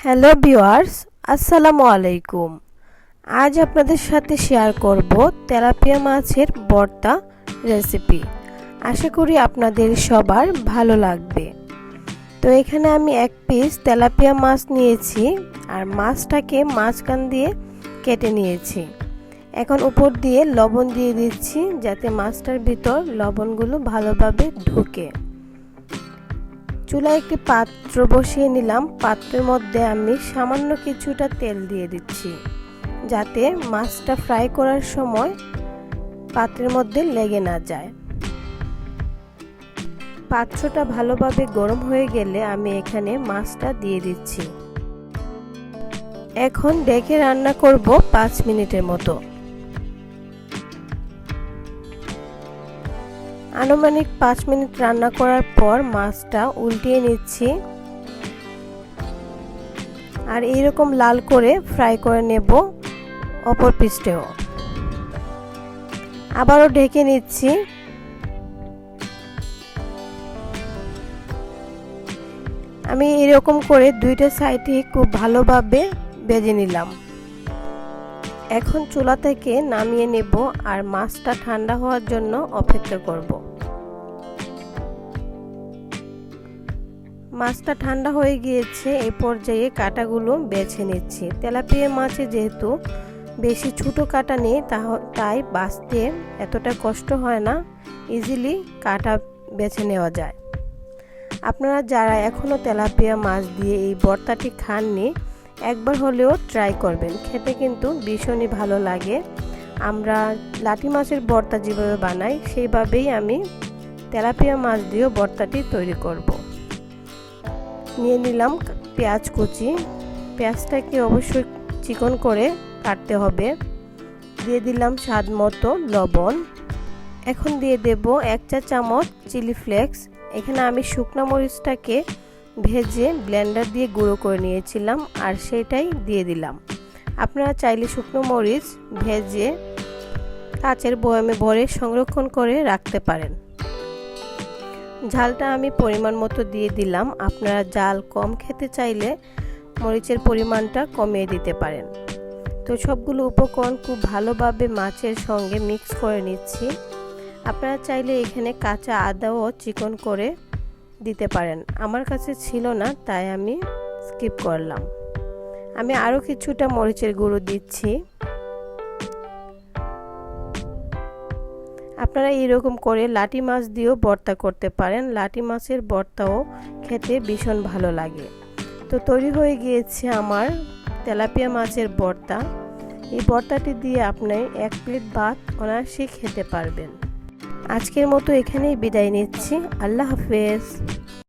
Hello viewers, আসসালামু আলাইকুম। আজ আপনাদের সাথে শেয়ার করব তেলাপিয়া মাছের ভর্তা রেসিপি। আশা করি আপনাদের সবার ভালো লাগবে। তো এখানে আমি এক পিস তেলাপিয়া মাছ নিয়েছি আর মাছটাকে মাঝখান দিয়ে কেটে নিয়েছি। এখন উপর দিয়ে লবণ দিয়ে দিচ্ছি যাতে মাছটার ভিতর লবণগুলো ভালোভাবে ঢুকে। চুলায় একটি পাত্র বসিয়ে নিলাম। পাত্রের মধ্যে আমি সামান্য কিছুটা তেল দিয়ে দিচ্ছি যাতে মাছটা ফ্রাই করার সময় পাত্রের মধ্যে লেগে না যায়। পাত্রটা ভালোভাবে গরম হয়ে গেলে আমি এখানে মাছটা দিয়ে দিচ্ছি। এখন ঢেকে রান্না করব 5 মিনিটের মতো। আনুমানিক 5 মিনিট রান্না করার পর মাছটা উল্টিয়ে নিচ্ছি আর এইরকম লাল করে ফ্রাই করে নেব অপর পিঠেও। আবারও ঢেকে নিচ্ছি। আমি এরকম করে দুইটা সাইডে খুব ভালোভাবে ভেজে নিলাম। এখন চুলা থেকে নামিয়ে নেব আর মাছটা ঠান্ডা হওয়ার জন্য অপেক্ষা করব। মাছটা ঠান্ডা হয়ে গিয়েছে। এই পর্যায়ে কাঁটাগুলো বেছে নিচ্ছি। তেলাপিয়া মাছে যেহেতু বেশি ছোট কাঁটা নেই তাই বাছতে এতটা কষ্ট হয় না, ইজিলি কাঁটা বেছে নেওয়া যায়। আপনারা যারা এখনও তেলাপিয়া মাছ দিয়ে এই ভর্তাটি খাননি একবার হলেও ট্রাই করবেন, খেতে কিন্তু ভীষণই ভালো লাগে। আমরা লাটি মাছের ভর্তা যেভাবে বানাই সেইভাবেই আমি তেলাপিয়া মাছ দিয়েও ভর্তাটি তৈরি করব। নিয়ে নিলাম পেঁয়াজ কুচি। পেঁয়াজটাকে অবশ্যই চিকন করে কাটতে হবে। দিয়ে দিলাম স্বাদ মতো লবণ। এখন দিয়ে দেব 1 চা চামচ চিলি ফ্লেক্স। এখানে আমি শুকনো মরিচটাকে ভেজে ব্লেন্ডার দিয়ে গুঁড়ো করে নিয়েছিলাম আর সেটাই দিয়ে দিলাম। আপনারা চাইলে শুকনো মরিচ ভেজে কাচের বয়ামে ভরে সংরক্ষণ করে রাখতে পারেন। ঝালটা আমি পরিমাণ মতো দিয়ে দিলাম। আপনারা ঝাল কম খেতে চাইলে মরিচের পরিমাণটা কমিয়ে দিতে পারেন। তো সবগুলো উপকরণ খুব ভালোভাবে মাছের সঙ্গে মিক্স করে নিচ্ছি। আপনারা চাইলে এখানে কাঁচা আদাও চিকন করে দিতে পারেন। আমার কাছে ছিল না তাই আমি স্কিপ করলাম। আমি আরও কিছুটা মরিচের গুঁড়ো দিচ্ছি। আপনারা এরকম করে লাটি মাছ দিয়েও ভর্তা করতে পারেন। লাটি মাছের ভর্তাও খেতে ভীষণ ভালো লাগে। তো তৈরি হয়ে গিয়েছে আমার তেলাপিয়া মাছের ভর্তা। এই ভর্তাটি দিয়ে আপনি 1 প্লেট ভাত অনায়াসে খেতে পারবেন। আজকের মতো এখানেই বিদায় নিচ্ছি। আল্লাহ হাফেজ।